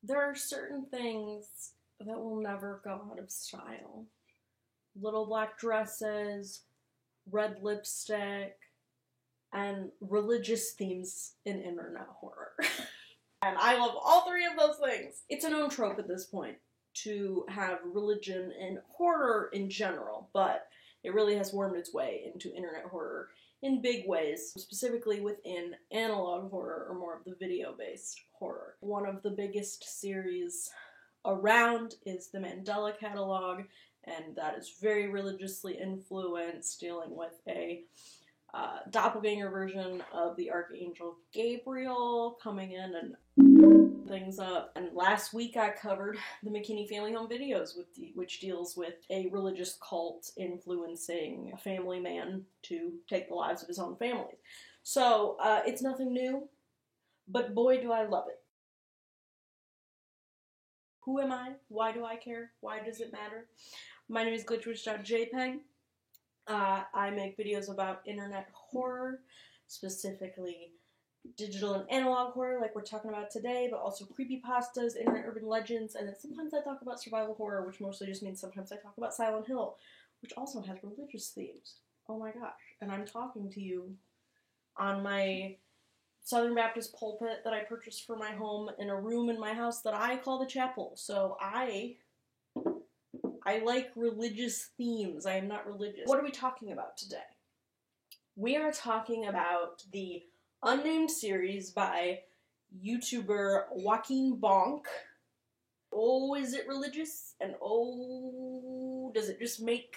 there are certain things that will never go out of style. Little black dresses, red lipstick, and religious themes in internet horror. And I love all three of those things. It's a known trope at this point to have religion and horror in general, but it really has wormed its way into internet horror in big ways, specifically within analog horror, or more of the video-based horror. One of the biggest series around is the Mandela Catalog, and that is very religiously influenced, dealing with a doppelganger version of the Archangel Gabriel coming in and things up. And last week I covered the McKinney Family Home Videos, which deals with a religious cult influencing a family man to take the lives of his own family. So it's nothing new, but boy do I love it. Who am I? Why do I care? Why does it matter? My name is glitchwitch.jpg. I make videos about internet horror, specifically digital and analog horror like we're talking about today, but also creepypastas, internet urban legends, and then sometimes I talk about survival horror, which mostly just means sometimes I talk about Silent Hill, which also has religious themes. Oh my gosh. And I'm talking to you on my Southern Baptist pulpit that I purchased for my home in a room in my house that I call the chapel. So I like religious themes. I am not religious. What are we talking about today? We are talking about the unnamed series by YouTuber Joaquin Bonk. Oh, is it religious? And oh, does it just make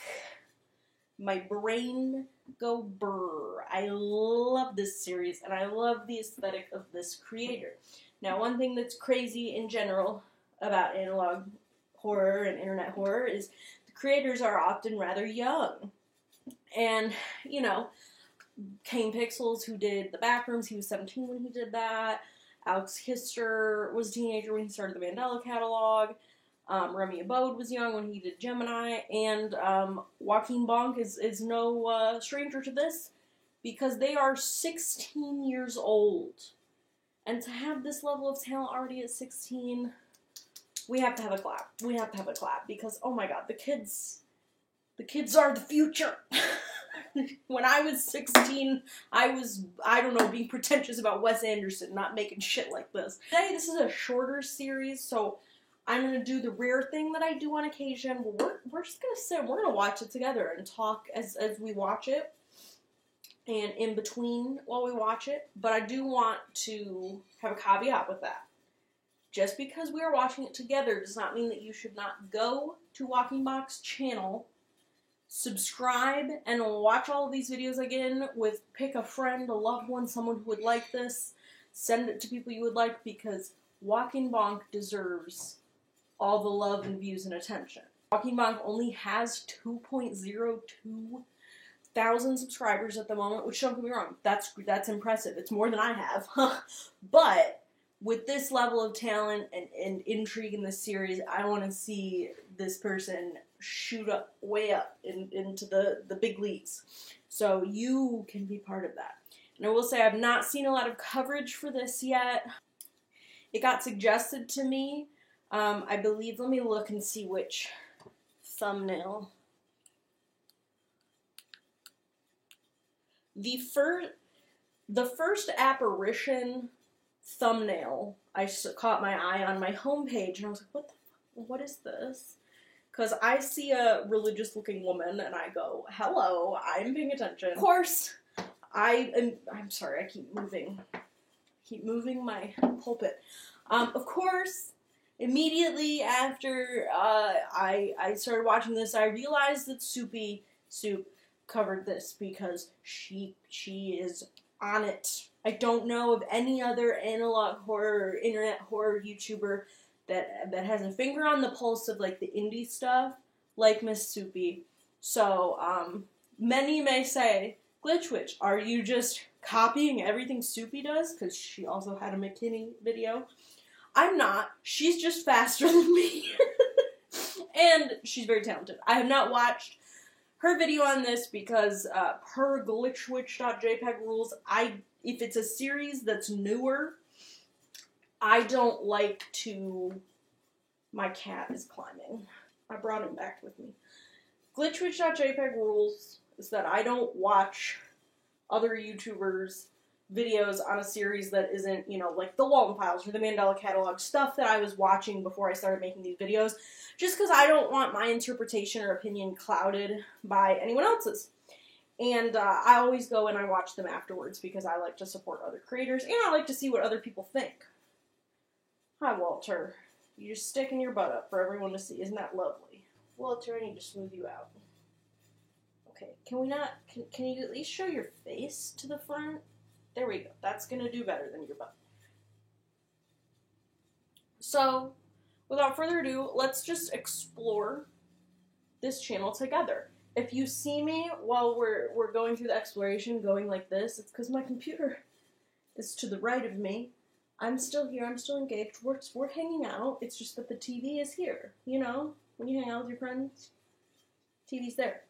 my brain go brr. I love this series, and I love the aesthetic of this creator. Now, one thing that's crazy in general about analog horror and internet horror is the creators are often rather young. And, you know, Kane Pixels, who did The Backrooms, he was 17 when he did that. Alex Kister was a teenager when he started the Mandela Catalog. Remy Abode was young when he did Gemini. And Joaquin Bonk is no stranger to this, because they are 16 years old. And to have this level of talent already at 16... we have to have a clap. We have to have a clap, because, oh my god, the kids are the future. When I was 16, I was, I don't know, being pretentious about Wes Anderson, not making shit like this. Today, this is a shorter series, so I'm going to do the rare thing that I do on occasion. We're just going to sit, we're going to watch it together and talk as we watch it, and in between while we watch it. But I do want to have a caveat with that. Just because we are watching it together does not mean that you should not go to Joaquin Bonk's channel, subscribe, and watch all of these videos again pick a friend, a loved one, someone who would like this. Send it to people you would like, because Joaquin Bonk deserves all the love and views and attention. Joaquin Bonk only has 2.02 thousand subscribers at the moment, which, don't get me wrong, that's impressive. It's more than I have. But with this level of talent and intrigue in this series, I want to see this person shoot up, way up into the big leagues. So you can be part of that. And I will say I've not seen a lot of coverage for this yet. It got suggested to me, I believe, let me look and see which thumbnail. The first apparition thumbnail, I caught my eye on my homepage, and I was like, what is this? Because I see a religious-looking woman, and I go, hello, I'm paying attention. Of course, I'm sorry, I keep moving my pulpit. Of course, immediately after I started watching this, I realized that Soupy Soup covered this, because she is on it. I don't know of any other analog horror or internet horror YouTuber that has a finger on the pulse of, like, the indie stuff like Miss Soupy. So, many may say, Glitchwitch, are you just copying everything Soupy does? Because she also had a McKinney video. I'm not. She's just faster than me. And she's very talented. I have not watched her video on this because, per glitchwitch.jpg rules, if it's a series that's newer, I don't like to... My cat is climbing. I brought him back with me. Glitchwitch.jpg rules is that I don't watch other YouTubers' videos on a series that isn't, you know, like the Walton Files or the Mandela Catalog, stuff that I was watching before I started making these videos, just because I don't want my interpretation or opinion clouded by anyone else's. And I always go and I watch them afterwards because I like to support other creators and I like to see what other people think. Hi, Walter. You just sticking your butt up for everyone to see. Isn't that lovely? Walter, I need to smooth you out. Okay, can we not, can you at least show your face to the front? There we go. That's going to do better than your butt. So, without further ado, let's just explore this channel together. If you see me while we're going through the exploration, going like this, it's because my computer is to the right of me. I'm still here. I'm still engaged. We're hanging out. It's just that the TV is here. You know, when you hang out with your friends, TV's there.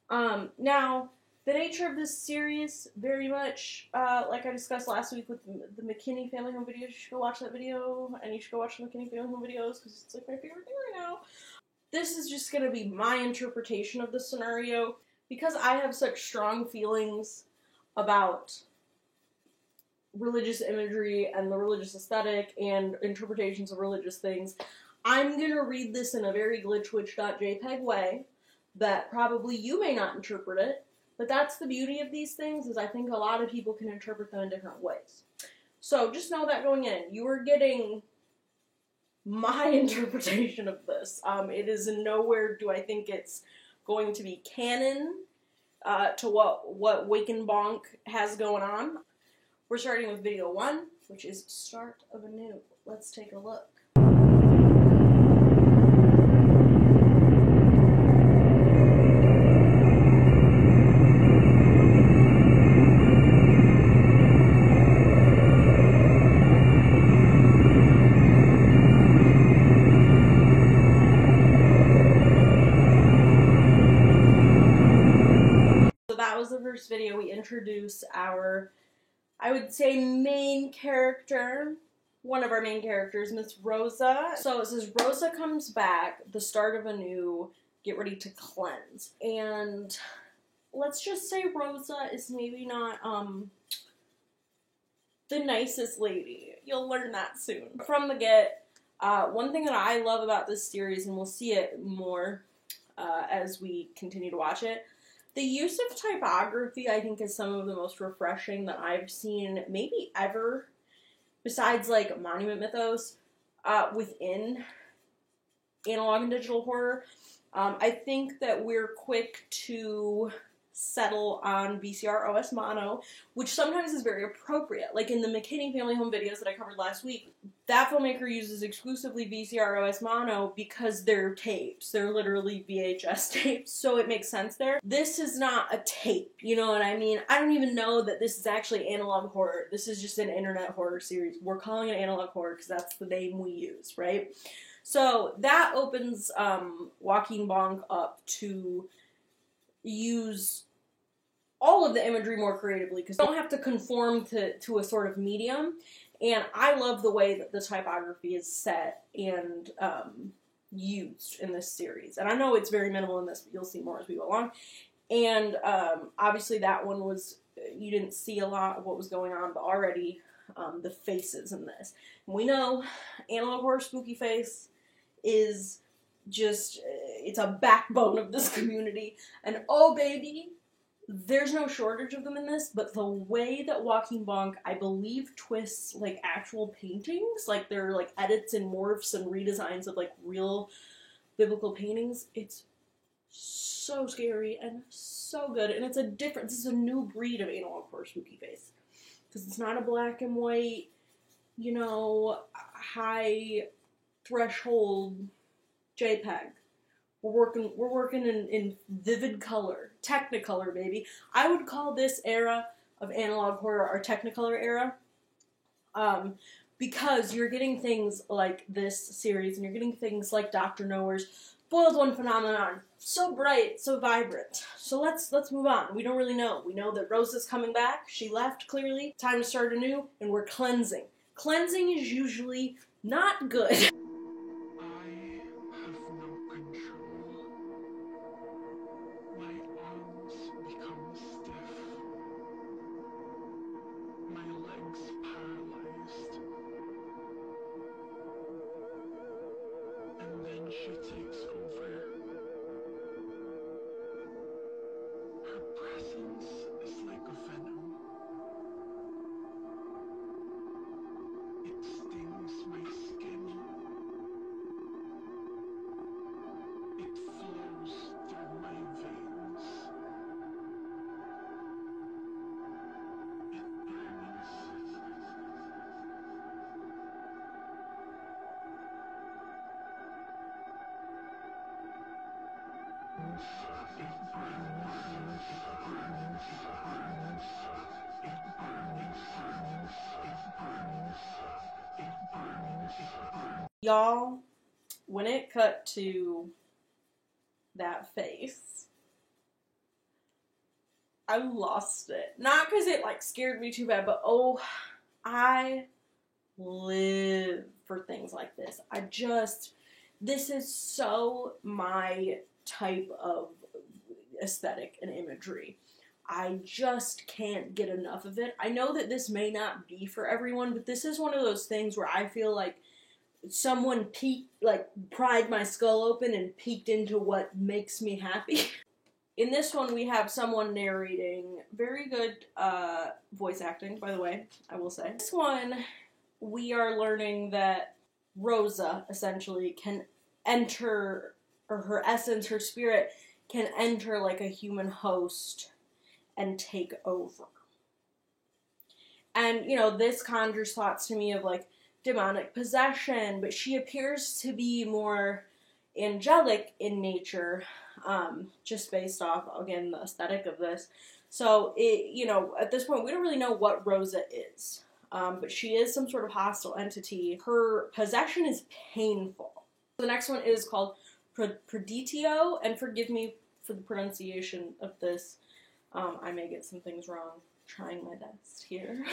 Now, the nature of this series, very much, like I discussed last week with the McKinney Family Home videos, you should go watch that video, and you should go watch the McKinney Family Home videos, because it's like my favorite thing right now. This is just going to be my interpretation of the scenario, because I have such strong feelings about religious imagery and the religious aesthetic and interpretations of religious things. I'm going to read this in a very glitchwitch.jpg way that probably you may not interpret it, but that's the beauty of these things, is I think a lot of people can interpret them in different ways. So just know that going in, you are getting my interpretation of this. It is in nowhere do I think it's going to be canon to what Wake and Bonk has going on. We're starting with video 1, which is Start of Anew. Let's take a look. So that was the first video. We introduce our, I would say, main character, one of our main characters, Miss Rosa. So it says, Rosa comes back, the start of anew, get ready to cleanse. And let's just say Rosa is maybe not, the nicest lady. You'll learn that soon. From the get, one thing that I love about this series, and we'll see it more as we continue to watch it, the use of typography, I think, is some of the most refreshing that I've seen maybe ever, besides, like, Monument Mythos, within analog and digital horror. I think that we're quick to settle on VCR OS Mono, which sometimes is very appropriate. Like in the McKinney Family Home videos that I covered last week, that filmmaker uses exclusively VCR OS Mono because they're tapes. They're literally VHS tapes, so it makes sense there. This is not a tape, you know what I mean? I don't even know that this is actually analog horror. This is just an internet horror series. We're calling it analog horror because that's the name we use, right? So that opens Joaquin Bonk up to use all of the imagery more creatively because you don't have to conform to a sort of medium. And I love the way that the typography is set and used in this series. And I know it's very minimal in this, but you'll see more as we go along. And obviously that one was, you didn't see a lot of what was going on, but already the faces in this. And we know analog horror spooky face is just, it's a backbone of this community. And oh baby, there's no shortage of them in this, but the way that Joaquin Bonk, I believe, twists, like, actual paintings, like, they're, like, edits and morphs and redesigns of, like, real biblical paintings, it's so scary and so good, and it's a different, this is a new breed of analog horror spooky face, because it's not a black and white, you know, high threshold JPEG. We're working in vivid color, Technicolor, baby. I would call this era of analog horror our Technicolor era, because you're getting things like this series, and you're getting things like Dr. Nowhere's Boiled One Phenomenon. So bright, so vibrant. So let's move on. We don't really know. We know that Rosa's coming back. She left, clearly. Time to start anew, and we're cleansing. Cleansing is usually not good. I have no control. My arms become stiff. My legs paralyzed. And then she takes over. Her presence is like venom. It stings my skin. It flows through my veins. It burns. Y'all, when it cut to that face, I lost it. Not because it like scared me too bad, but oh, I live for things like this. This is so my type of aesthetic and imagery. I just can't get enough of it. I know that this may not be for everyone, but this is one of those things where I feel like someone pried my skull open and peeked into what makes me happy. In this one, we have someone narrating. Very good voice acting, by the way, I will say. This one, we are learning that Rosa, essentially, can enter, or her essence, her spirit, can enter like a human host and take over. And, you know, this conjures thoughts to me of, like, demonic possession, but she appears to be more angelic in nature, just based off, again, the aesthetic of this. So, you know, at this point, we don't really know what Rosa is, but she is some sort of hostile entity. Her possession is painful. The next one is called Proditio, and forgive me for the pronunciation of this. I may get some things wrong. Trying my best here.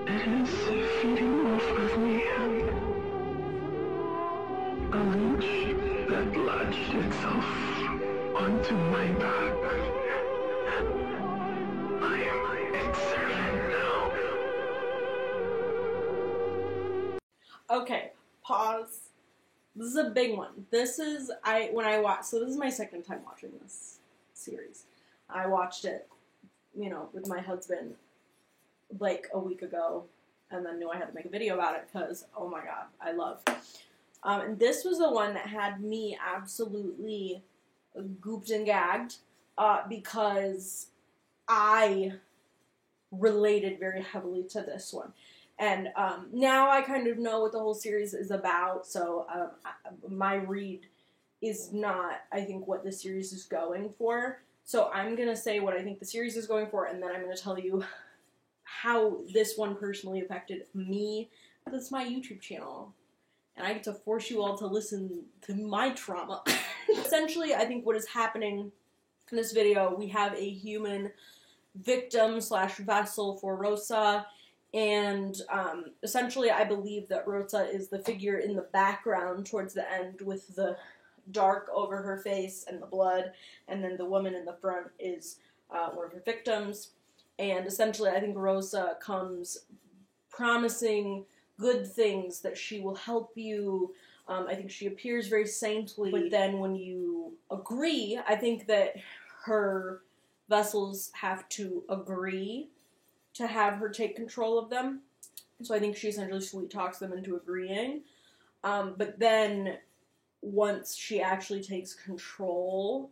It is feeding off of me. A leech that latched itself onto my back. I am its servant now. Okay, pause. This is a big one. This is, so this is my second time watching this series. I watched it, you know, with my husband like a week ago, and then knew I had to make a video about it because, oh my god, I love. And this was the one that had me absolutely gooped and gagged, because I related very heavily to this one. And now I kind of know what the whole series is about, so my read is not, I think, what the series is going for. So I'm going to say what I think the series is going for, and then I'm going to tell you how this one personally affected me. This is my YouTube channel, and I get to force you all to listen to my trauma. Essentially, I think what is happening in this video, we have a human victim / vessel for Rosa, and essentially I believe that Rosa is the figure in the background towards the end with the dark over her face and the blood, and then the woman in the front is one of her victims. And essentially I think Rosa comes promising good things, that she will help you. I think she appears very saintly, but then when you agree, I think that her vessels have to agree to have her take control of them. So I think she essentially sweet talks them into agreeing. But then once she actually takes control,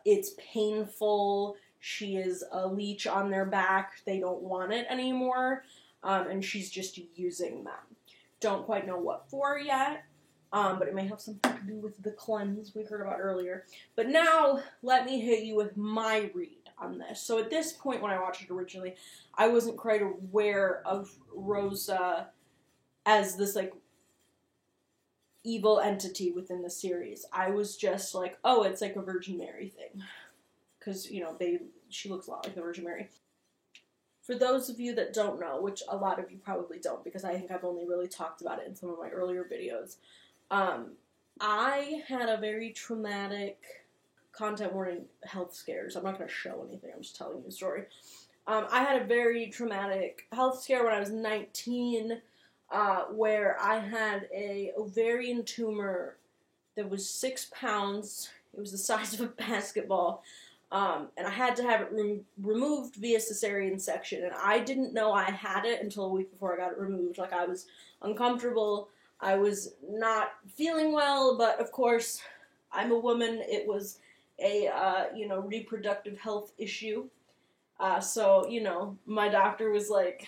It's painful. She is a leech on their back. They don't want it anymore. And she's just using them. Don't quite know what for yet. But it may have something to do with the cleanse we heard about earlier. But now, let me hit you with my read on this. So at this point, when I watched it originally, I wasn't quite aware of Rosa as this, like, evil entity within the series. I was just like, oh, it's like a Virgin Mary thing. Because, you know, she looks a lot like the Virgin Mary. For those of you that don't know, which a lot of you probably don't, because I think I've only really talked about it in some of my earlier videos, I had a very traumatic, content warning, health scares. I'm not going to show anything, I'm just telling you a story. I had a very traumatic health scare when I was 19, where I had a ovarian tumor that was 6 pounds. It was the size of a basketball. And I had to have it removed via cesarean section, and I didn't know I had it until a week before I got it removed. Like, I was uncomfortable, I was not feeling well, but of course, I'm a woman. It was a, reproductive health issue. So, my doctor was like,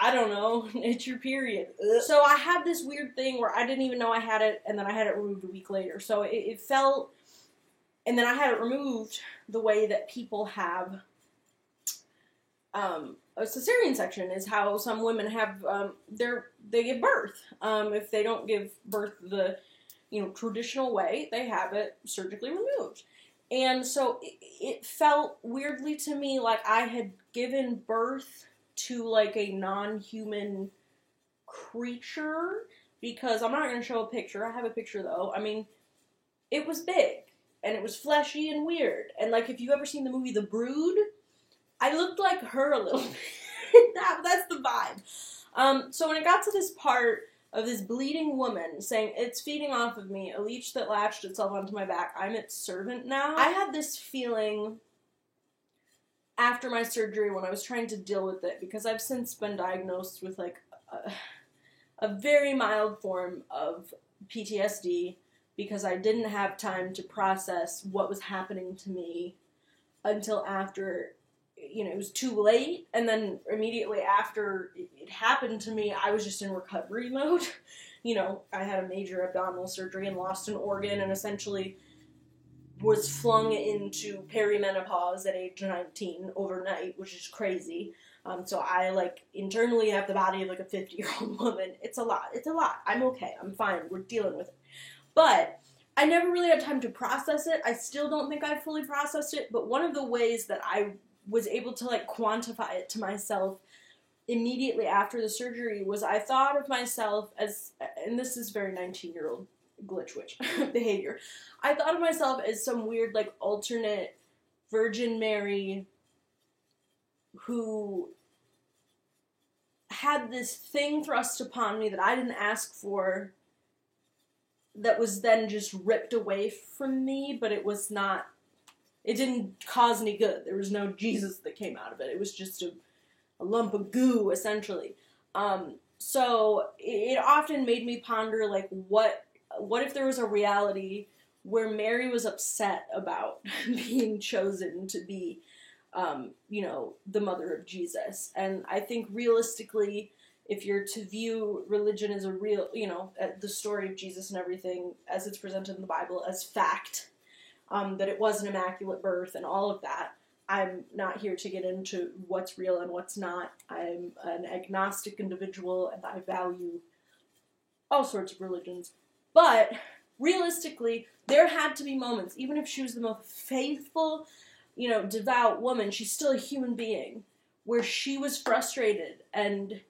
I don't know, it's your period. Ugh. So I had this weird thing where I didn't even know I had it, and then I had it removed a week later. So it felt, and then I had it removed the way that people have a cesarean section, is how some women have, they give birth. If they don't give birth the, traditional way, they have it surgically removed. And so it felt weirdly to me like I had given birth to, like, a non-human creature, because I'm not going to show a picture. I have a picture, though. I mean, it was big, and it was fleshy and weird, and, like, if you've ever seen the movie The Brood, I looked like her a little bit. That's the vibe. So when it got to this part of this bleeding woman saying, it's feeding off of me, a leech that latched itself onto my back, I'm its servant now, I had this feeling after my surgery when I was trying to deal with it, because I've since been diagnosed with, like, a very mild form of PTSD, because I didn't have time to process what was happening to me until after, it was too late, and then immediately after it happened to me, I was just in recovery mode. I had a major abdominal surgery and lost an organ, and essentially was flung into perimenopause at age 19 overnight, which is crazy. So I, like, internally have the body of, like, a 50-year-old woman. It's a lot. I'm okay. I'm fine. We're dealing with it. But I never really had time to process it. I still don't think I fully processed it, but one of the ways that I was able to, like, quantify it to myself immediately after the surgery was I thought of myself as, and this is very 19-year-old glitch witch behavior, I thought of myself as some weird, like, alternate Virgin Mary who had this thing thrust upon me that I didn't ask for, that was then just ripped away from me, but it didn't cause any good. There was no Jesus that came out of it. It was just a lump of goo, essentially. So it often made me ponder, like, what if there was a reality where Mary was upset about being chosen to be, the mother of Jesus? And I think realistically, if you're to view religion as a real, the story of Jesus and everything as it's presented in the Bible as fact, that it was an immaculate birth and all of that, I'm not here to get into what's real and what's not. I'm an agnostic individual, and I value all sorts of religions. But realistically, there had to be moments, even if she was the most faithful, devout woman, she's still a human being, where she was frustrated and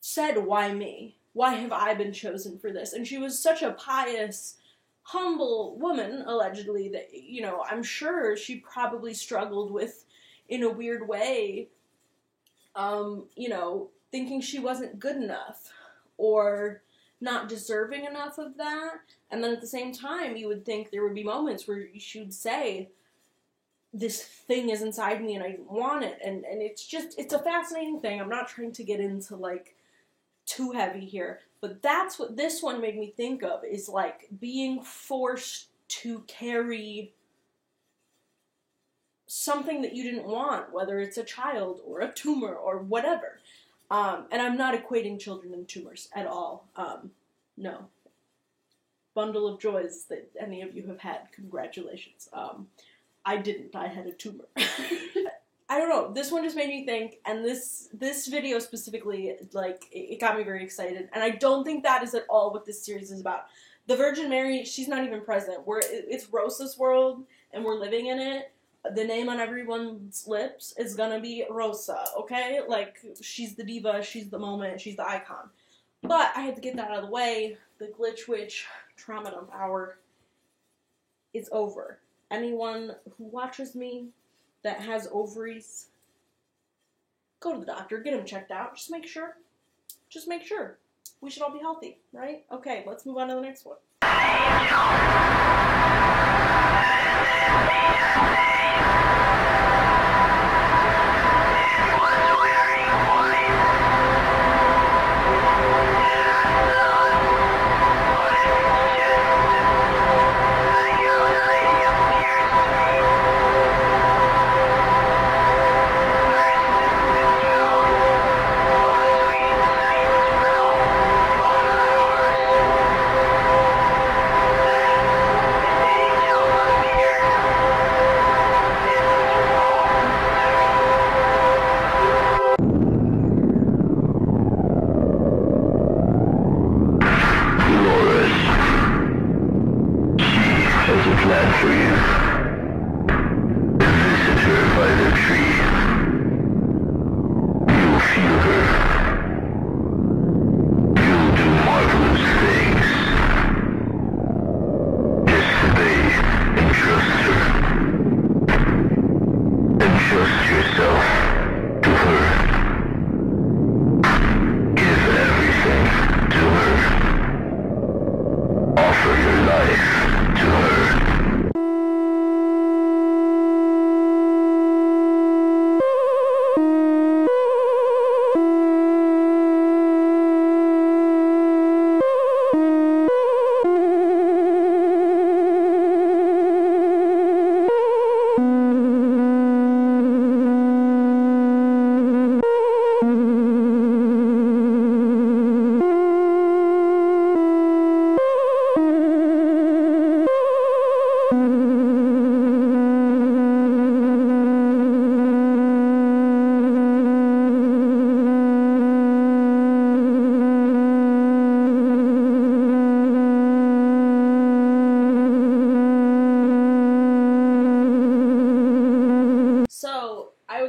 said, why me? Why have I been chosen for this? And she was such a pious, humble woman, allegedly, that, I'm sure she probably struggled with, in a weird way, thinking she wasn't good enough, or not deserving enough of that. And then at the same time, you would think there would be moments where she would say, this thing is inside me and I want it. And it's a fascinating thing. I'm not trying to get into, like, too heavy here, but that's what this one made me think of, is, like, being forced to carry something that you didn't want, whether it's a child or a tumor or whatever. And I'm not equating children and tumors at all. No. Bundle of joys that any of you have had. Congratulations. I didn't. I had a tumor. I don't know. This one just made me think, and this video specifically, like, it got me very excited. And I don't think that is at all what this series is about. The Virgin Mary, she's not even present. It's Rosa's world, and we're living in it. The name on everyone's lips is gonna be Rosa, okay? Like, she's the diva, she's the moment, she's the icon. But I had to get that out of the way. The Glitch Witch trauma dump hour is over. Anyone who watches me that has ovaries, go to the doctor, get them checked out, just make sure. Just make sure. We should all be healthy, right? Okay, let's move on to the next one.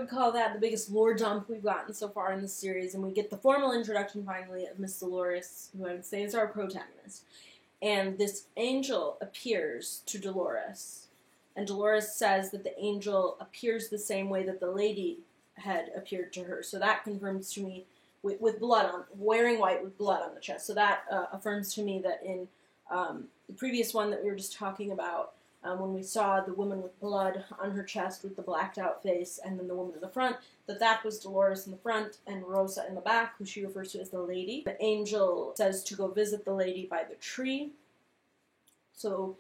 Call that the biggest lore dump we've gotten so far in this series, and we get the formal introduction finally of Miss Dolores, who I would say is our protagonist. And this angel appears to Dolores, and Dolores says that the angel appears the same way that the lady had appeared to her. So that confirms to me, with blood on, wearing white with blood on the chest. So that affirms to me that in the previous one that we were just talking about, when we saw the woman with blood on her chest with the blacked out face, and then the woman in the front, that was Dolores in the front and Rosa in the back, who she refers to as the lady. The angel says to go visit the lady by the tree. So,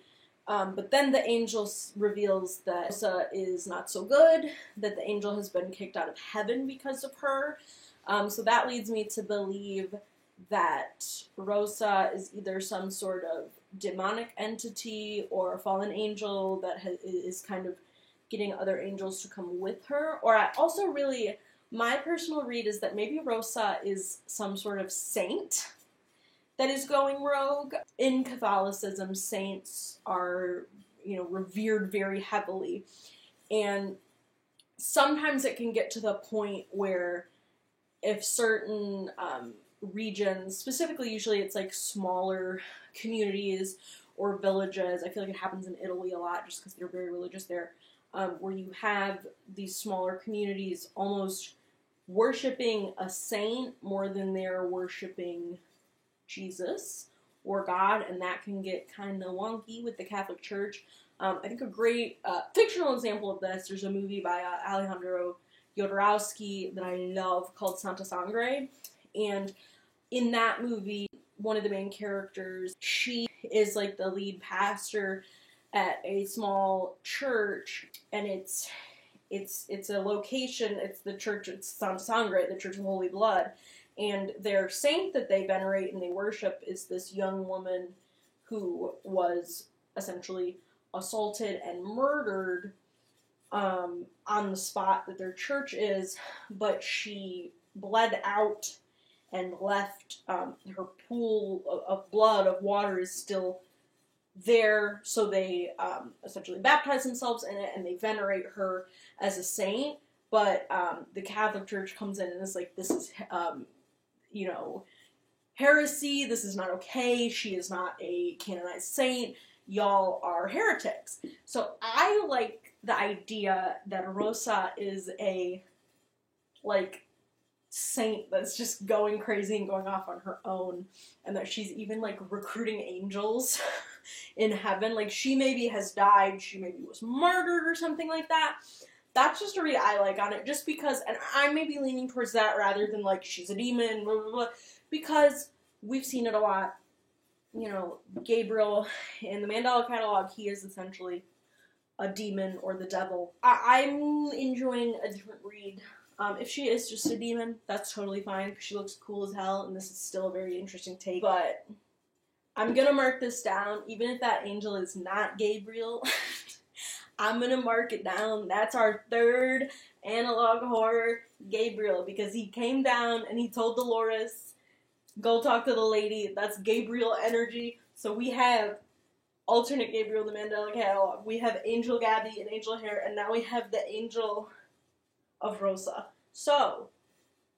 but then the angel reveals that Rosa is not so good, that the angel has been kicked out of heaven because of her. So that leads me to believe that Rosa is either some sort of demonic entity or a fallen angel that is kind of getting other angels to come with her. Or I also really, my personal read is that maybe Rosa is some sort of saint that is going rogue. In Catholicism, saints are, revered very heavily. And sometimes it can get to the point where if certain regions, specifically usually it's like smaller communities or villages, I feel like it happens in Italy a lot just because they're very religious there, where you have these smaller communities almost worshiping a saint more than they're worshiping Jesus or God, and that can get kind of wonky with the Catholic Church. I think a great fictional example of this, there's a movie by Alejandro Jodorowsky that I love called Santa Sangre, and in that movie, one of the main characters, she is like the lead pastor at a small church, and it's a location, it's the church, it's Santa Sangre, the Church of Holy Blood, and their saint that they venerate and they worship is this young woman who was essentially assaulted and murdered on the spot that their church is, but she bled out and left her pool of blood, of water, is still there, so they essentially baptize themselves in it and they venerate her as a saint. But the Catholic Church comes in and is like, this is heresy, this is not okay, she is not a canonized saint, y'all are heretics. So I like the idea that Rosa is a saint that's just going crazy and going off on her own, and that she's even recruiting angels in heaven. She maybe has died, she maybe was murdered or something like that. That's just a read I like on it, just because, and I may be leaning towards that rather than she's a demon, blah, blah, blah, because we've seen it a lot. Gabriel in the Mandela catalog, he is essentially a demon or the devil. I'm enjoying a different read. If she is just a demon, that's totally fine, because she looks cool as hell, and this is still a very interesting take. But I'm gonna mark this down, even if that angel is not Gabriel. I'm gonna mark it down. That's our third analog horror, Gabriel, because he came down and he told Dolores, go talk to the lady. That's Gabriel energy. So we have alternate Gabriel, the Mandela catalog. We have Angel Gabby and Angel Hair, and now we have the Angel of Rosa. So,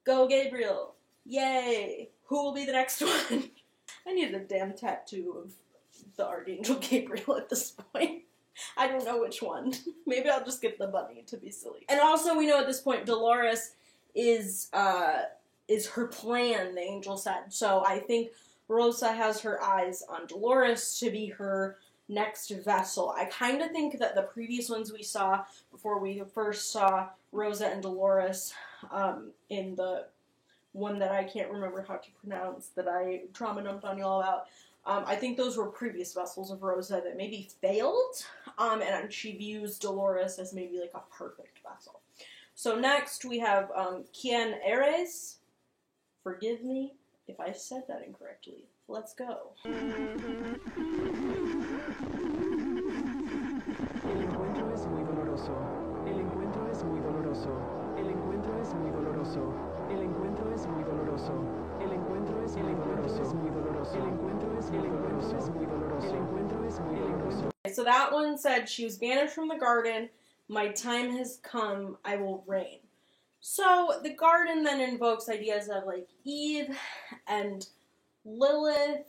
go Gabriel. Yay. Who will be the next one? I need a damn tattoo of the Archangel Gabriel at this point. I don't know which one. Maybe I'll just get the bunny to be silly. And also, we know at this point Dolores is her plan, the angel said. So I think Rosa has her eyes on Dolores to be her next vessel. I kind of think that the previous ones we saw, before we first saw Rosa and Dolores, in the one that I can't remember how to pronounce, that I trauma dumped on y'all about, I think those were previous vessels of Rosa that maybe failed, and she views Dolores as maybe a perfect vessel. So next we have Quien Eres. Forgive me if I said that incorrectly. Let's go. El encuentro es muy doloroso. El encuentro es muy doloroso. El encuentro es muy doloroso. El encuentro es muy doloroso. El encuentro es muy doloroso. Muy doloroso. El encuentro es muy doloroso. El encuentro es muy doloroso. So that one said, she was banished from the garden. My time has come. I will reign. So the garden then invokes ideas of Eve and Lilith.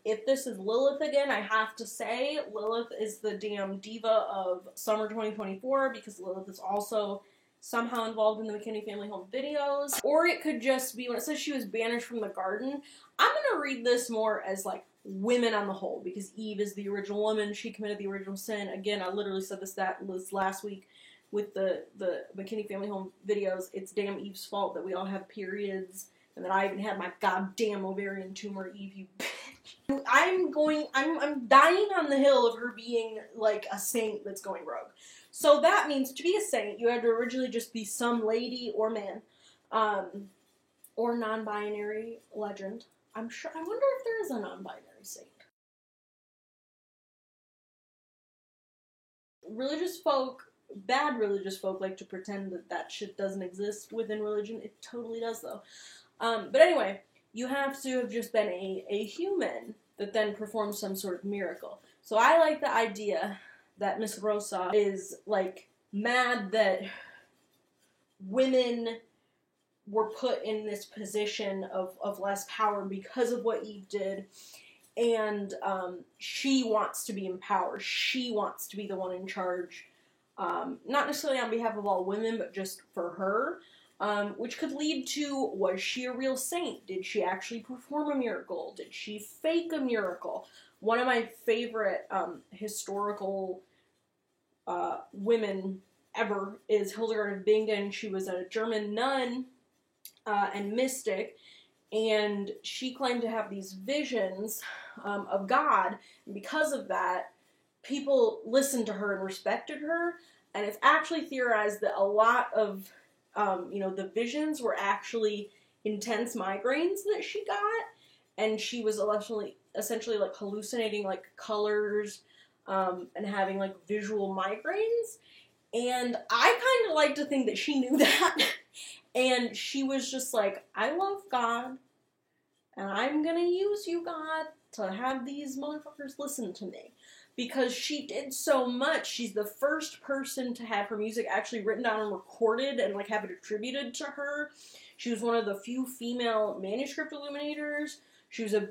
If this is Lilith again, I have to say Lilith is the damn diva of summer 2024, because Lilith is also somehow involved in the McKinney Family Home videos. Or it could just be, when it says she was banished from the garden, I'm gonna read this more as women on the whole, because Eve is the original woman, she committed the original sin. Again, I literally said this last week with the McKinney Family Home videos. It's damn Eve's fault that we all have periods, and that I even had my goddamn ovarian tumor, Eve, you bitch. I'm dying on the hill of her being a saint that's going rogue. So that means to be a saint, you had to originally just be some lady or man, or non-binary legend. I wonder if there is a non-binary saint. Bad religious folk like to pretend that shit doesn't exist within religion. It totally does, though. But anyway, you have to have just been a human that then performs some sort of miracle. So I like the idea that Miss Rosa is, mad that women were put in this position of less power because of what Eve did, and she wants to be empowered. She wants to be the one in charge, not necessarily on behalf of all women, but just for her, which could lead to, was she a real saint? Did she actually perform a miracle? Did she fake a miracle? One of my favorite historical women ever is Hildegard of Bingen. She was a German nun and mystic, and she claimed to have these visions of God, and because of that, people listened to her and respected her, and it's actually theorized that a lot of, the visions were actually intense migraines that she got, and she was essentially like hallucinating like colors, and having like visual migraines, and I kind of like to think that she knew that, and she was just like, I love God, and I'm gonna use you, God, to have these motherfuckers listen to me. Because she did so much. She's the first person to have her music actually written down and recorded and like have it attributed to her. She was one of the few female manuscript illuminators. She was a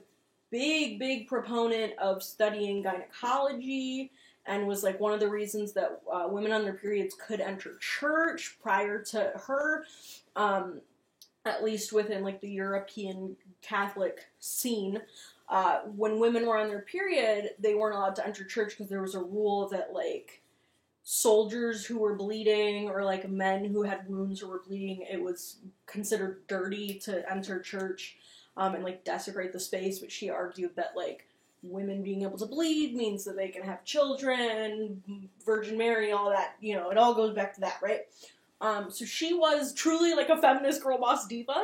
big proponent of studying gynecology, and was like one of the reasons that women on their periods could enter church prior to her, at least within like the European Catholic scene. When women were on their period, they weren't allowed to enter church because there was a rule that, like, soldiers who were bleeding or, like, men who had wounds or were bleeding, it was considered dirty to enter church, and, like, desecrate the space, but she argued that, like, women being able to bleed means that they can have children, Virgin Mary, all that, it all goes back to that, right? So she was truly, like, a feminist girl boss diva,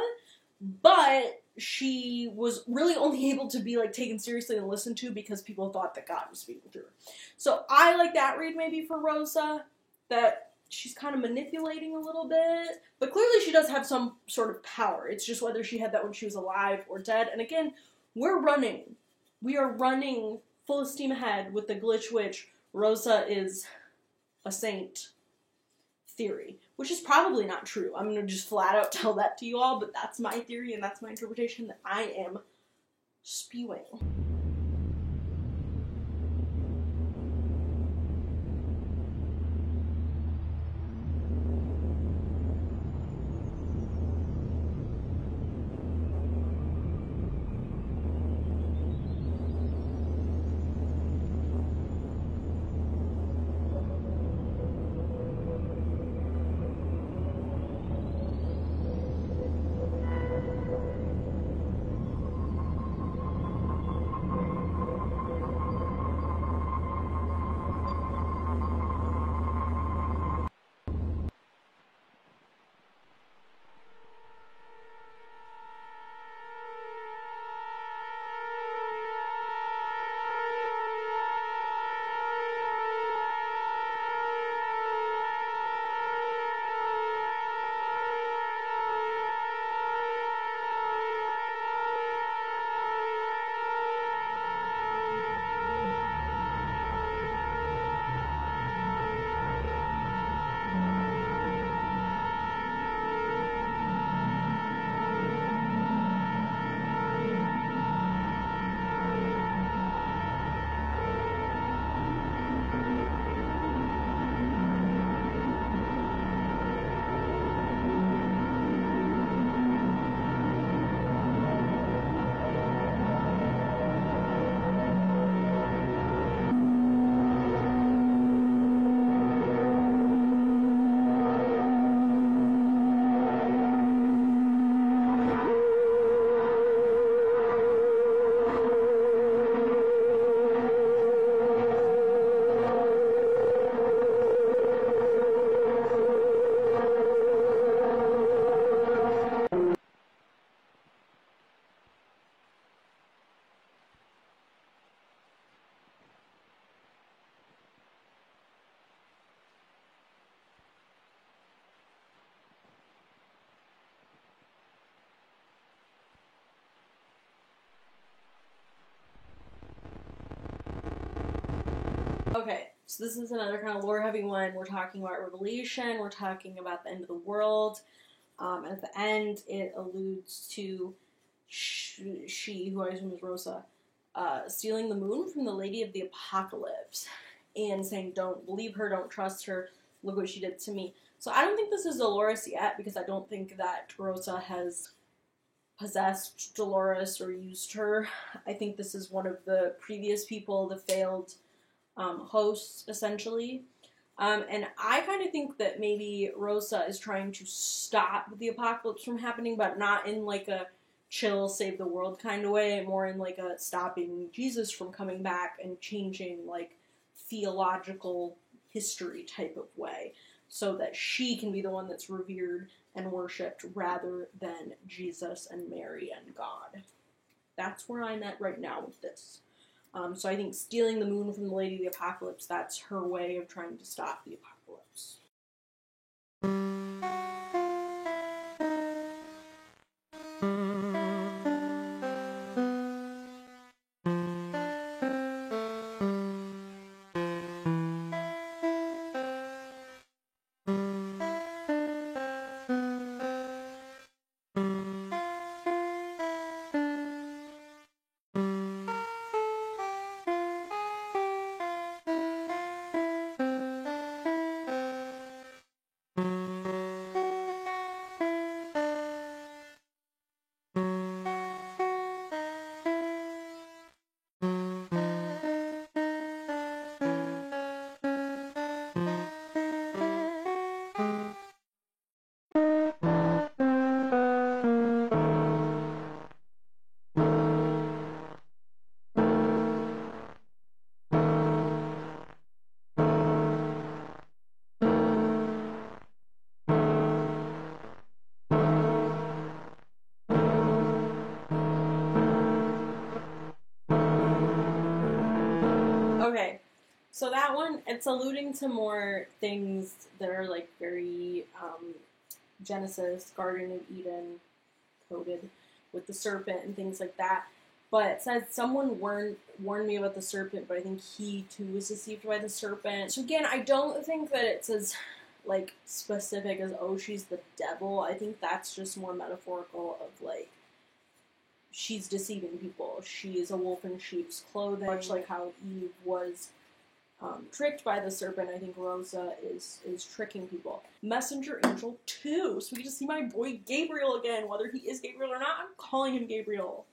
but she was really only able to be, like, taken seriously and listened to because people thought that God was speaking through her. So I like that read maybe for Rosa, that she's kind of manipulating a little bit, but clearly she does have some sort of power. It's just whether she had that when she was alive or dead. And again, we are running full steam ahead with the Glitch Witch, Rosa is a saint theory, which is probably not true. I'm going to just flat out tell that to you all, but that's my theory and that's my interpretation that I am spewing. Okay, so this is another kind of lore-heavy one. We're talking about Revelation, we're talking about the end of the world, and at the end it alludes to she, who I assume is Rosa, stealing the moon from the Lady of the Apocalypse, and saying, don't believe her, don't trust her, look what she did to me. So I don't think this is Dolores yet, because I don't think that Rosa has possessed Dolores or used her. I think this is one of the previous people, the failed hosts, essentially. And I kind of think that maybe Rosa is trying to stop the apocalypse from happening, but not in like a chill, save the world kind of way, more in like a stopping Jesus from coming back and changing like theological history type of way, so that she can be the one that's revered and worshipped rather than Jesus and Mary and God. That's where I'm at right now with this. So I think stealing the moon from the Lady of the Apocalypse, that's her way of trying to stop the apocalypse. Okay, so that one, it's alluding to more things that are like very Genesis, Garden of Eden coded with the serpent and things like that. But it says someone warned me about the serpent, but I think he too was deceived by the serpent. So again, I don't think that it's as like specific as, oh, she's the devil. I think that's just more metaphorical of like, she's deceiving people. She is a wolf in sheep's clothing, much like how Eve was tricked by the serpent. I think Rosa is tricking people. Messenger Angel 2. So we get to see my boy Gabriel again. Whether he is Gabriel or not, I'm calling him Gabriel.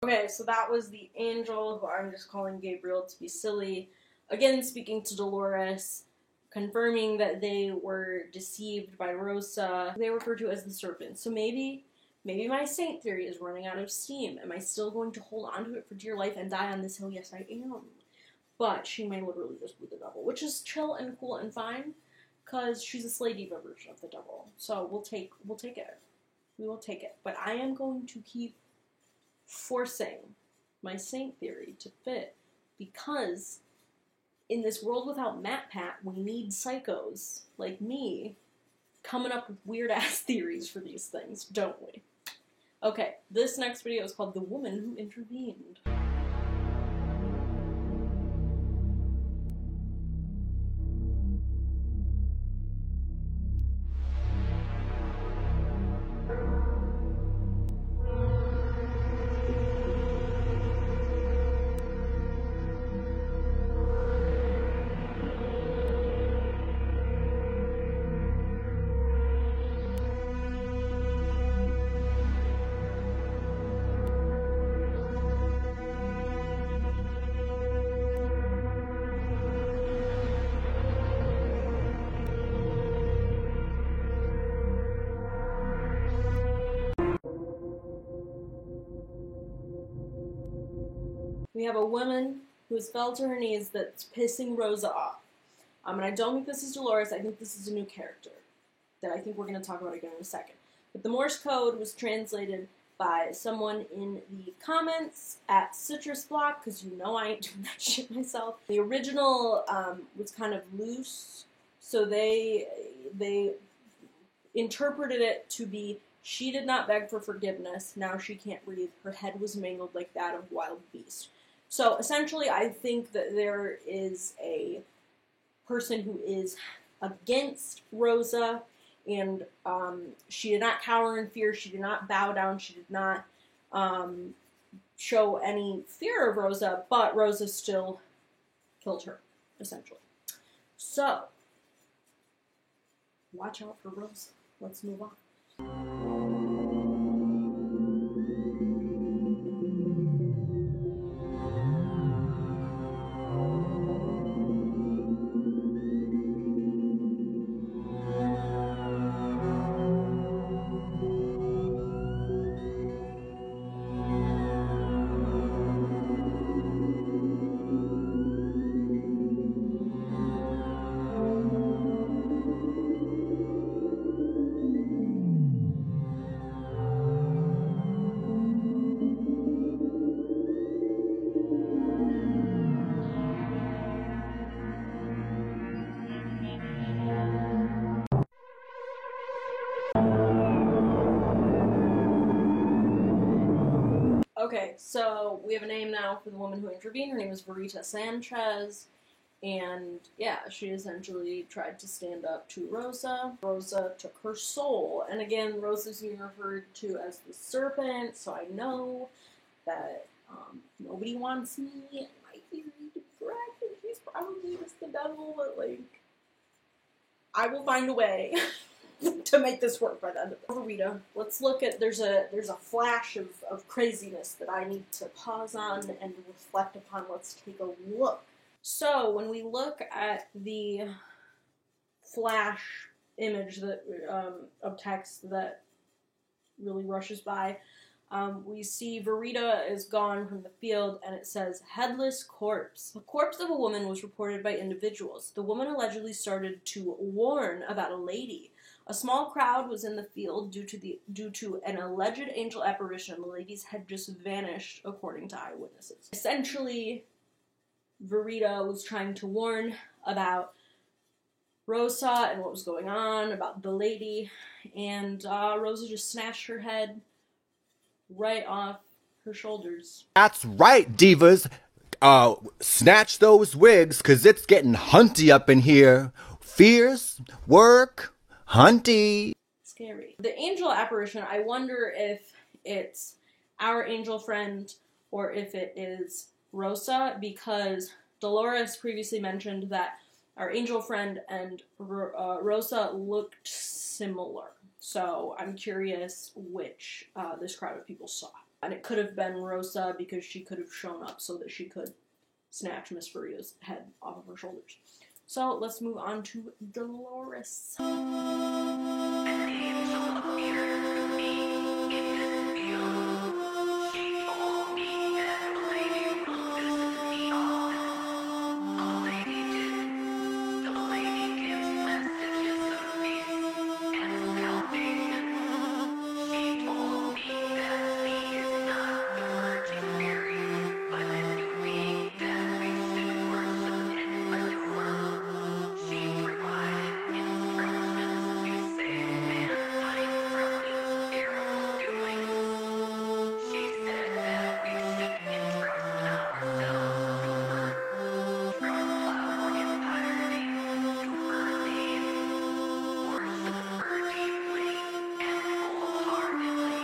Okay, so that was the angel, who I'm just calling Gabriel to be silly. Again, speaking to Dolores, confirming that they were deceived by Rosa. They refer to as the serpent. So maybe my saint theory is running out of steam. Am I still going to hold on to it for dear life and die on this hill? Yes, I am. But she may literally just be the devil, which is chill and cool and fine, because she's a Slay Diva version of the devil. So we'll take it. We will take it. But I am going to keep forcing my saint theory to fit, because in this world without MatPat, we need psychos like me coming up with weird-ass theories for these things, don't we? Okay, this next video is called The Woman Who Intervened. We have a woman who's fell to her knees that's pissing Rosa off. And I don't think this is Dolores. I think this is a new character that I think we're going to talk about again in a second. But the Morse code was translated by someone in the comments at Citrus Block, because you know I ain't doing that shit myself. The original was kind of loose, so they interpreted it to be, she did not beg for forgiveness, now she can't breathe, her head was mangled like that of wild beast. So essentially I think that there is a person who is against Rosa, and she did not cower in fear, she did not bow down, she did not show any fear of Rosa, but Rosa still killed her, essentially. So, watch out for Rosa. Let's move on. Okay, so we have a name now for the woman who intervened. Her name is Verita Sanchez. And yeah, she essentially tried to stand up to Rosa. Rosa took her soul. And again, Rosa's being referred to as the serpent, so I know that nobody wants me. It might be correct, and she's probably just the devil, but like, I will find a way to make this work by the end of it. Verita, let's look at, there's a flash of craziness that I need to pause on and reflect upon. Let's take a look. So, when we look at the flash image that of text that really rushes by, we see Verita is gone from the field, and it says, headless corpse. The corpse of a woman was reported by individuals. The woman allegedly started to warn about a lady. A small crowd was in the field due to an alleged angel apparition. The ladies had just vanished, according to eyewitnesses. Essentially, Verita was trying to warn about Rosa and what was going on, about the lady, and Rosa just snatched her head right off her shoulders. That's right, divas. Snatch those wigs, 'cause it's getting hunty up in here. Fierce, work, hunty. Scary. The angel apparition, I wonder if it's our angel friend or if it is Rosa, because Dolores previously mentioned that our angel friend and Rosa looked similar. So I'm curious which this crowd of people saw. And it could have been Rosa because she could have shown up so that she could snatch Miss Verita's head off of her shoulders. So let's move on to Dolores. An angel appeared to me in this field. She told me that the lady will visit me often. The lady did. The lady gives messages of peace and salvation. She told me that she is not the Virgin Mary, but a new being that we should worship and adore. She provided instructions to save mankind from these terrible doings. She said that we should entrust ourselves to her, trust our entirety to her name, worship her deeply and wholeheartedly.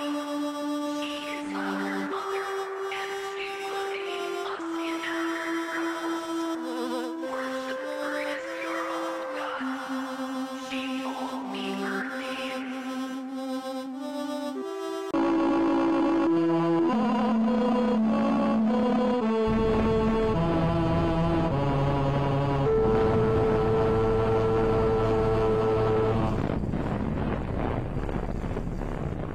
She is our mother, and she will aid us in our troubles. Worship her as your own God. She told me her name.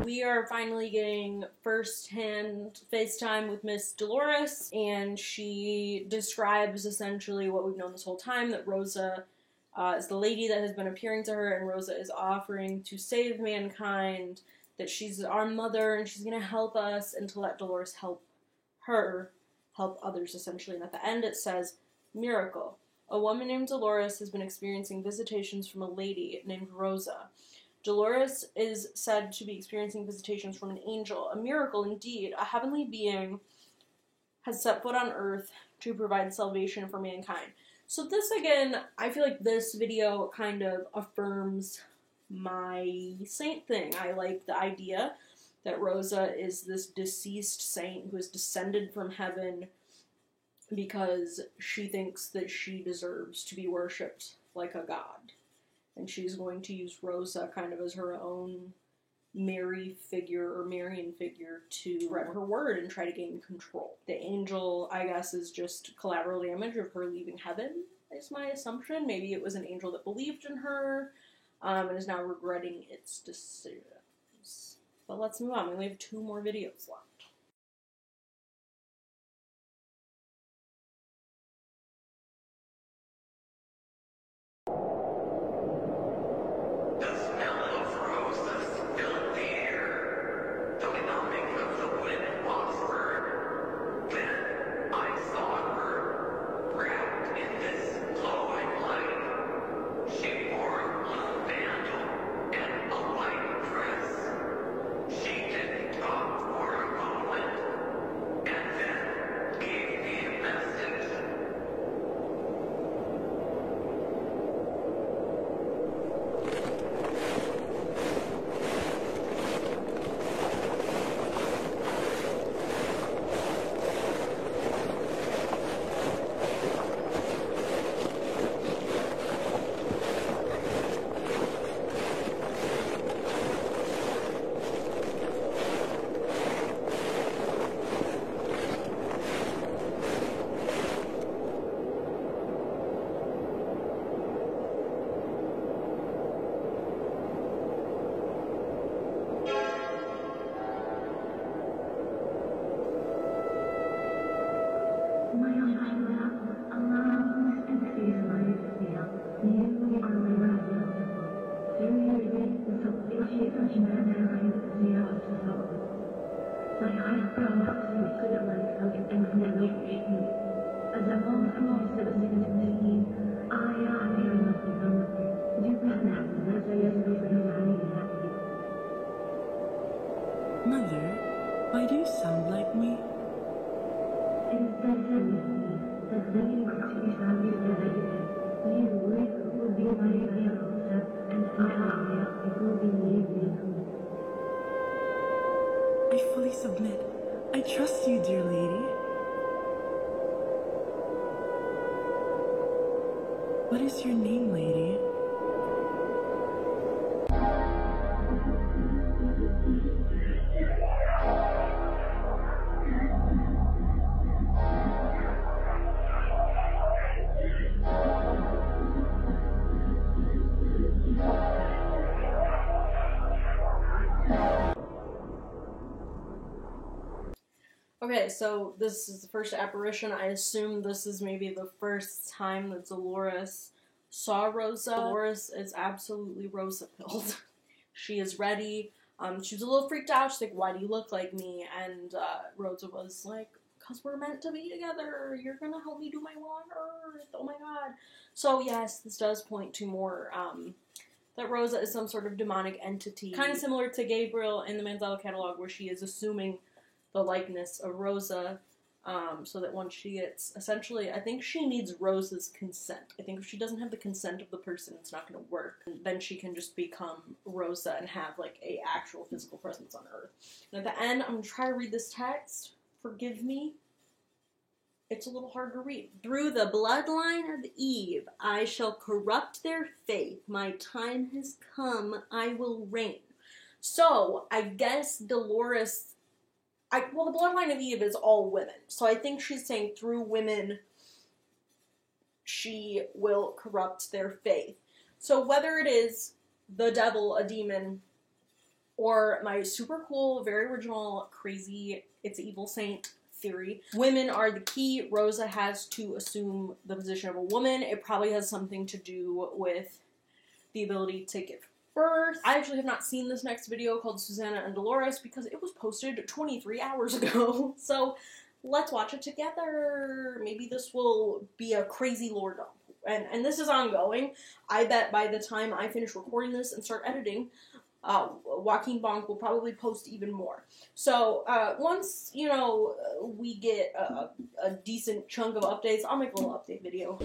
We are finally getting first-hand FaceTime with Miss Dolores, and she describes essentially what we've known this whole time, that Rosa is the lady that has been appearing to her, and Rosa is offering to save mankind, that she's our mother, and she's going to help us, and to let Dolores help her help others, essentially. And at the end it says, miracle. A woman named Dolores has been experiencing visitations from a lady named Rosa. Dolores is said to be experiencing visitations from an angel. A miracle indeed. A heavenly being has set foot on earth to provide salvation for mankind. So this, again, I feel like this video kind of affirms my saint thing. I like the idea that Rosa is this deceased saint who has descended from heaven because she thinks that she deserves to be worshipped like a god. And she's going to use Rosa kind of as her own Mary figure or Marian figure to spread her word and try to gain control. The angel, I guess, is just collateral damage of her leaving heaven, is my assumption. Maybe it was an angel that believed in her and is now regretting its decisions. But let's move on. We only have 2 more videos left. The smell of roses filled the air, the numbing of the wind whispered. Then I saw her, wrapped in this glowing light. She wore a blue mantle and a white dress. She didn't talk for a moment, and then gave me a message. Mother, why do you sound like me? I fully submit. I trust you, dear lady. What is your name, lady? Okay, so this is the first apparition. I assume this is maybe the first time that Dolores saw Rosa. Dolores is absolutely Rosa-pilled. She is ready. She was a little freaked out. She's like, why do you look like me? And Rosa was like, because we're meant to be together. You're going to help me do my will on Earth. Oh my god. So yes, this does point to more, that Rosa is some sort of demonic entity. Kind of similar to Gabriel in the Manzella catalog, where she is assuming the likeness of Rosa, so that once she gets, essentially, I think she needs Rosa's consent. I think if she doesn't have the consent of the person, it's not going to work. And then she can just become Rosa and have, like, a actual physical presence on Earth. And at the end, I'm going to try to read this text. Forgive me. It's a little hard to read. Through the bloodline of Eve, I shall corrupt their faith. My time has come. I will reign. So, I guess Dolores... well, the bloodline of Eve is all women. So I think she's saying through women, she will corrupt their faith. So whether it is the devil, a demon, or my super cool, very original, crazy, it's an evil saint theory, women are the key. Rosa has to assume the position of a woman. It probably has something to do with the ability to give birth. I actually have not seen this next video called Susanna and Dolores because it was posted 23 hours ago. So let's watch it together. Maybe this will be a crazy lore dump. And this is ongoing. I bet by the time I finish recording this and start editing, Joaquin Bonk will probably post even more. So once, you know, we get a decent chunk of updates, I'll make a little update video.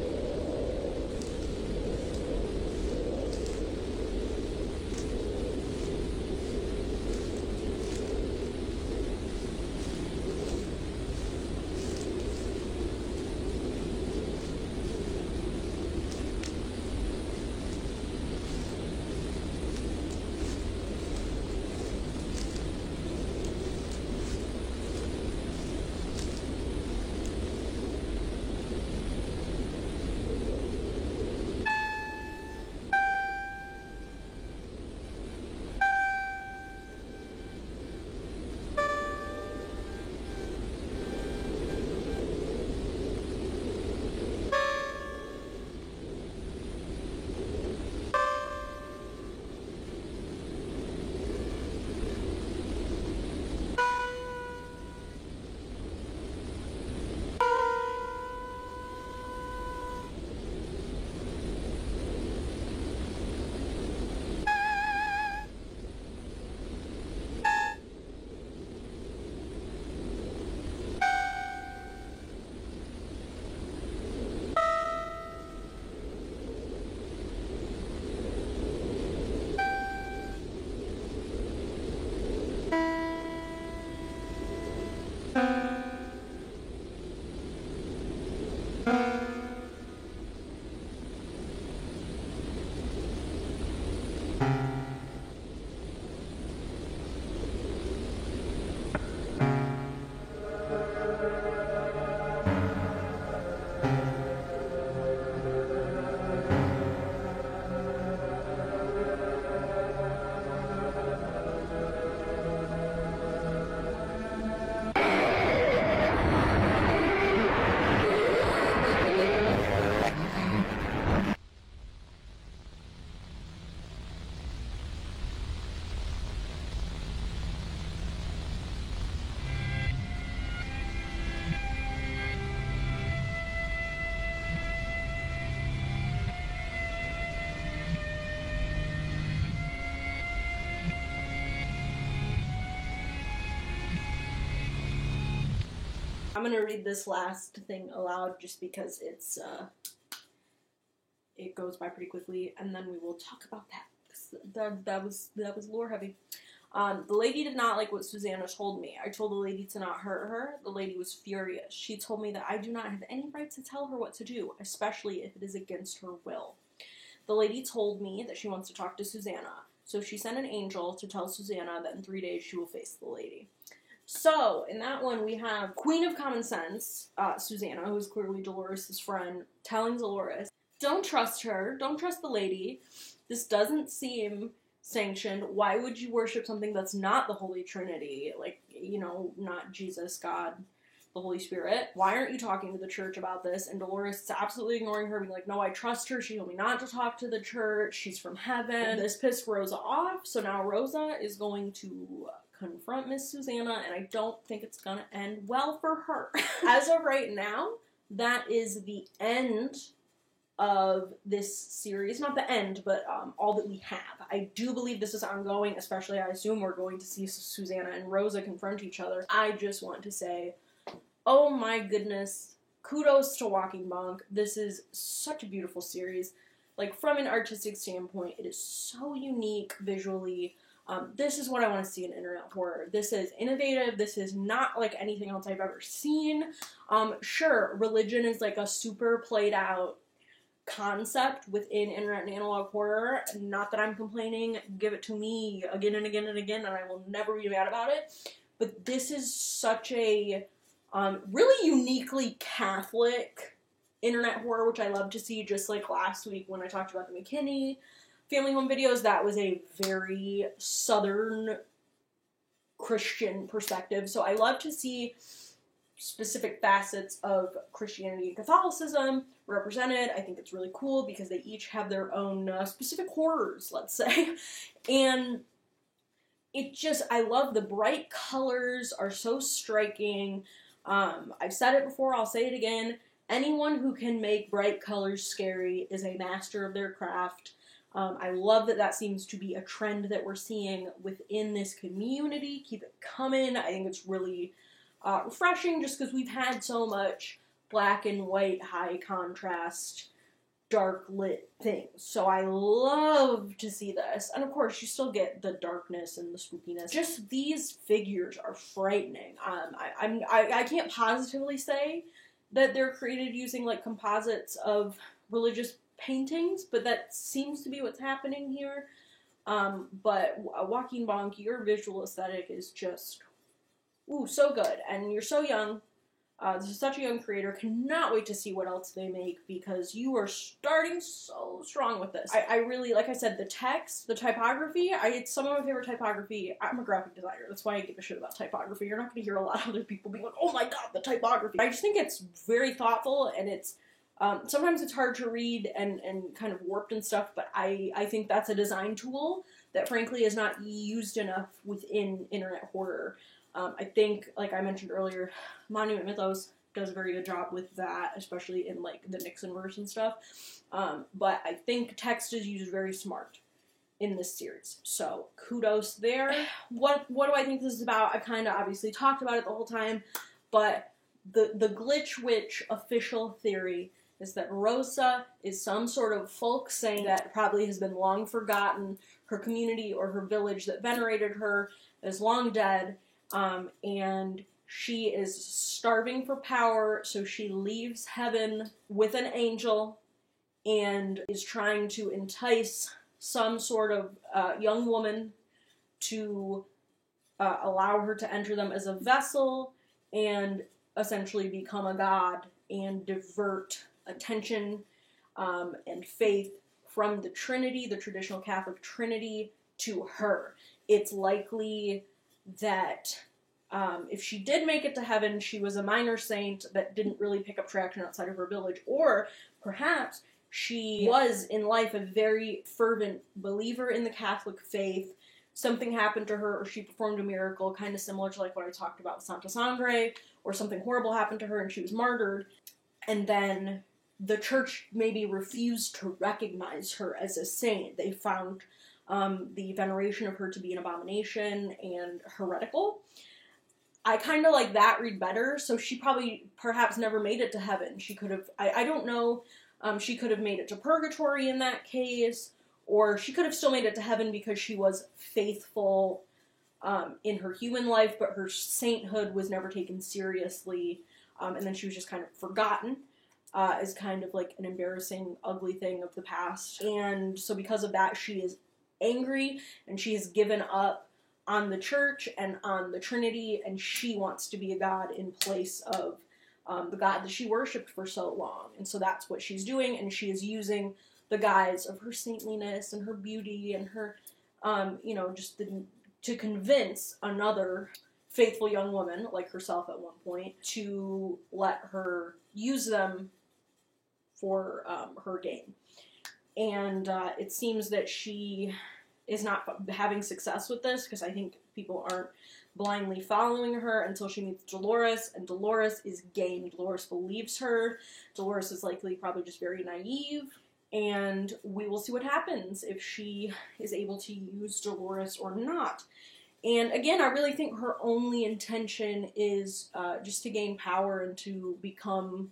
I'm gonna read this last thing aloud just because it goes by pretty quickly, and then we will talk about that. That was lore heavy. The lady did not like what Susanna told me. I told the lady to not hurt her. The lady was furious. She told me that I do not have any right to tell her what to do, especially if it is against her will. The lady told me that she wants to talk to Susanna, so she sent an angel to tell Susanna that in 3 days she will face the lady. So, in that one, we have Queen of Common Sense, Susanna, who is clearly Dolores' friend, telling Dolores, don't trust her, don't trust the lady, this doesn't seem sanctioned, why would you worship something that's not the Holy Trinity, like, you know, not Jesus, God, the Holy Spirit, why aren't you talking to the church about this? And Dolores is absolutely ignoring her, being like, no, I trust her, she told me not to talk to the church, she's from heaven. And this pissed Rosa off, so now Rosa is going to confront Miss Susanna, and I don't think it's gonna end well for her. As of right now, that is the end of this series. Not the end, but all that we have. I do believe this is ongoing, especially I assume we're going to see Susanna and Rosa confront each other. I just want to say, oh my goodness, kudos to Walking Bonk. This is such a beautiful series. Like, from an artistic standpoint, it is so unique visually. This is what I want to see in internet horror. This is innovative. This is not like anything else I've ever seen. Sure, religion is like a super played out concept within internet and analog horror. Not that I'm complaining. Give it to me again and again and again, and I will never be mad about it. But this is such a really uniquely Catholic internet horror, which I love to see, just like last week when I talked about the McKinney family home videos. That was a very Southern Christian perspective. So I love to see specific facets of Christianity and Catholicism represented. I think it's really cool because they each have their own specific horrors, let's say. And it just, I love the bright colors are so striking. I've said it before, I'll say it again. Anyone who can make bright colors scary is a master of their craft. I love that that seems to be a trend that we're seeing within this community. Keep it coming. I think it's really refreshing just because we've had so much black and white, high contrast, dark lit things. So I love to see this. And of course, you still get the darkness and the spookiness. Just these figures are frightening. I can't positively say that they're created using like composites of religious paintings, but that seems to be what's happening here. But Walking Bonk, your visual aesthetic is just, ooh, so good. And you're so young. This is such a young creator. Cannot wait to see what else they make because you are starting so strong with this. I really, like I said, the text, the typography, it's some of my favorite typography. I'm a graphic designer. That's why I give a shit about typography. You're not going to hear a lot of other people being like, oh my god, the typography. I just think it's very thoughtful and it's sometimes it's hard to read and kind of warped and stuff, but I think that's a design tool that frankly is not used enough within internet horror. I think, like I mentioned earlier, Monument Mythos does a very good job with that, especially in like the Nixonverse and stuff. But I think text is used very smart in this series. So kudos there. What do I think this is about? I kind of obviously talked about it the whole time, but the Glitch Witch official theory is that Rosa is some sort of folk saint that probably has been long forgotten. Her community or her village that venerated her is long dead, and she is starving for power, so she leaves heaven with an angel and is trying to entice some sort of young woman to allow her to enter them as a vessel and essentially become a god and divert attention and faith from the Trinity, the traditional Catholic Trinity, to her. It's likely that if she did make it to heaven, she was a minor saint that didn't really pick up traction outside of her village, or perhaps she was in life a very fervent believer in the Catholic faith. Something happened to her, or she performed a miracle, kind of similar to like what I talked about with Santa Sangre, or something horrible happened to her and she was martyred, and then the church maybe refused to recognize her as a saint. They found the veneration of her to be an abomination and heretical. I kind of like that read better, so she perhaps never made it to heaven. She could have, I don't know, she could have made it to purgatory in that case, or she could have still made it to heaven because she was faithful in her human life, but her sainthood was never taken seriously, and then she was just kind of forgotten as kind of like an embarrassing, ugly thing of the past. And so because of that, she is angry, and she has given up on the church and on the Trinity, and she wants to be a god in place of the God that she worshipped for so long. And so that's what she's doing, and she is using the guise of her saintliness and her beauty and her, just to convince another faithful young woman, like herself at one point, to let her use them for her gain. And it seems that she is not having success with this, because I think people aren't blindly following her until she meets Dolores, and Dolores is game. Dolores believes her. Dolores is likely probably just very naive, and we will see what happens if she is able to use Dolores or not. And again, I really think her only intention is just to gain power and to become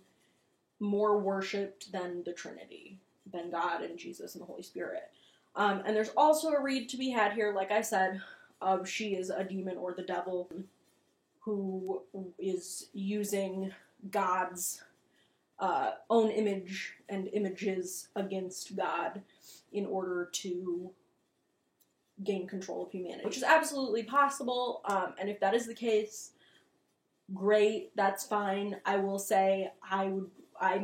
more worshipped than the Trinity, than God and Jesus and the Holy Spirit. And there's also a read to be had here, like I said, of she is a demon or the devil who is using God's own image and images against God in order to gain control of humanity, which is absolutely possible. And if that is the case, great, that's fine. I will say I'm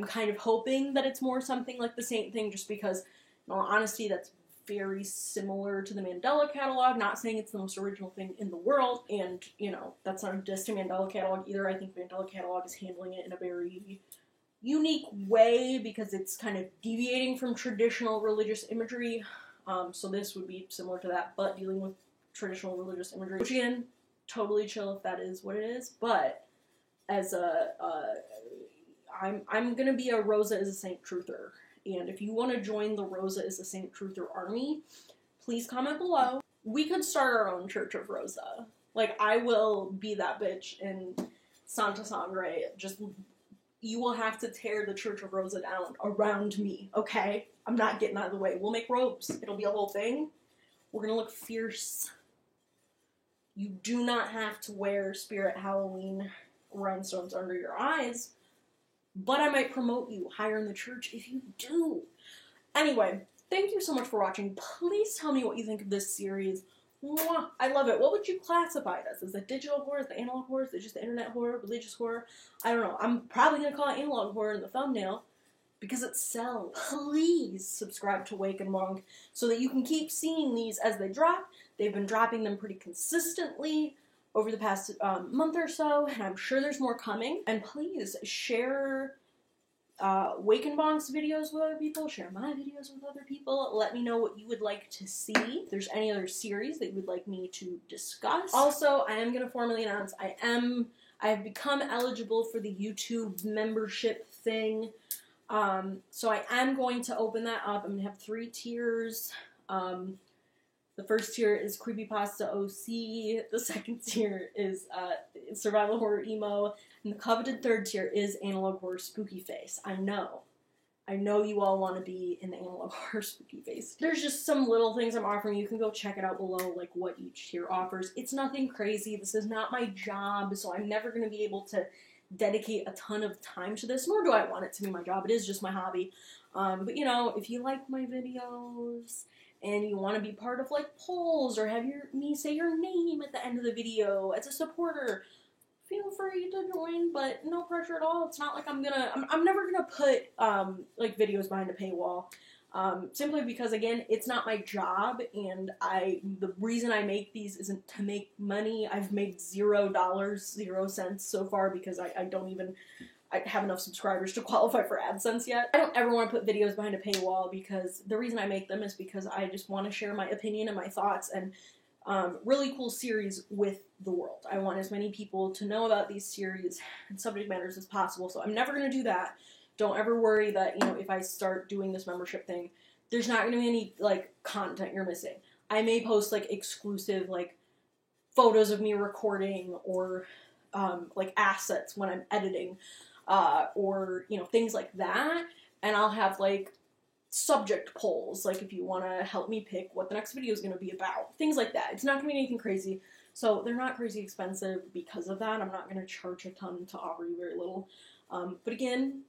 kind of hoping that it's more something like the Saint thing, just because, in all honesty, that's very similar to the Mandela Catalog. Not saying it's the most original thing in the world, and, that's not a diss to Mandela Catalog either. I think Mandela Catalog is handling it in a very unique way, because it's kind of deviating from traditional religious imagery. So this would be similar to that, but dealing with traditional religious imagery, which, again, totally chill if that is what it is. But as I'm gonna be a Rosa is a Saint truther. And if you want to join the Rosa is a Saint Truther army, please comment below. We could start our own Church of Rosa. Like, I will be that bitch in Santa Sangre. Just, you will have to tear the Church of Rosa down around me, okay? I'm not getting out of the way. We'll make robes. It'll be a whole thing. We're gonna look fierce. You do not have to wear Spirit Halloween rhinestones under your eyes, but I might promote you higher in the church if you do. Anyway, thank you so much for watching. Please tell me what you think of this series. Mwah! I love it. What would you classify it as? Is it digital horror? Is it analog horror? Is it just the internet horror? Religious horror? I don't know. I'm probably going to call it analog horror in the thumbnail because it sells. Please subscribe to Wake and Monk so that you can keep seeing these as they drop. They've been dropping them pretty consistently over the past month or so, and I'm sure there's more coming. And please share Wake and Bonk's videos with other people, share my videos with other people. Let me know what you would like to see. If there's any other series that you would like me to discuss. Also, I am going to formally announce I have become eligible for the YouTube membership thing. So I am going to open that up. I'm going to have 3 tiers. The first tier is Creepypasta OC, the second tier is Survival Horror Emo, and the coveted third tier is Analog Horror Spooky Face. I know you all want to be in the Analog Horror Spooky Face. There's just some little things I'm offering. You can go check it out below, like what each tier offers. It's nothing crazy. This is not my job, so I'm never going to be able to dedicate a ton of time to this, nor do I want it to be my job. It is just my hobby. But if you like my videos and you want to be part of like polls or have me say your name at the end of the video as a supporter, feel free to join, but no pressure at all. It's not like I'm never gonna put like videos behind a paywall, simply because, again, it's not my job, and the reason I make these isn't to make money. I've made $0, 0 cents so far, because I have enough subscribers to qualify for AdSense yet. I don't ever want to put videos behind a paywall, because the reason I make them is because I just want to share my opinion and my thoughts and really cool series with the world. I want as many people to know about these series and subject matters as possible, so I'm never going to do that. Don't ever worry that, if I start doing this membership thing, there's not going to be any, like, content you're missing. I may post, like, exclusive, like, photos of me recording or like assets when I'm editing, or, you know, things like that. And I'll have like subject polls, like if you want to help me pick what the next video is going to be about, things like that. It's not going to be anything crazy. So they're not crazy expensive because of that. I'm not going to charge a ton to offer you very little. But again,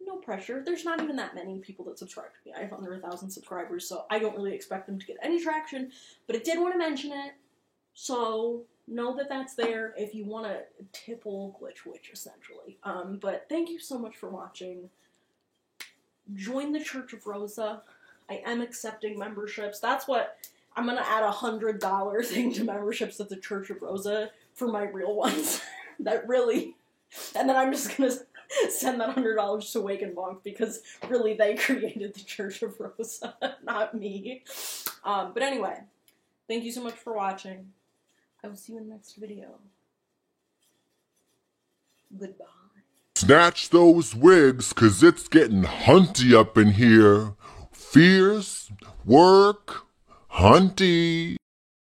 no pressure. There's not even that many people that subscribe to me. I have under 1,000 subscribers, so I don't really expect them to get any traction. But I did want to mention it, so know that that's there if you want to tipple Glitch Witch, essentially. But thank you so much for watching. Join the Church of Rosa. I am accepting memberships. That's what I'm gonna add $100 thing to memberships at the Church of Rosa for my real ones. That really, and then I'm just gonna send that $100 to Wake and Bonk because really they created the Church of Rosa, not me. But anyway, thank you so much for watching. I will see you in the next video. Goodbye. Snatch those wigs, 'cause it's getting hunty up in here. Fierce, work, hunty.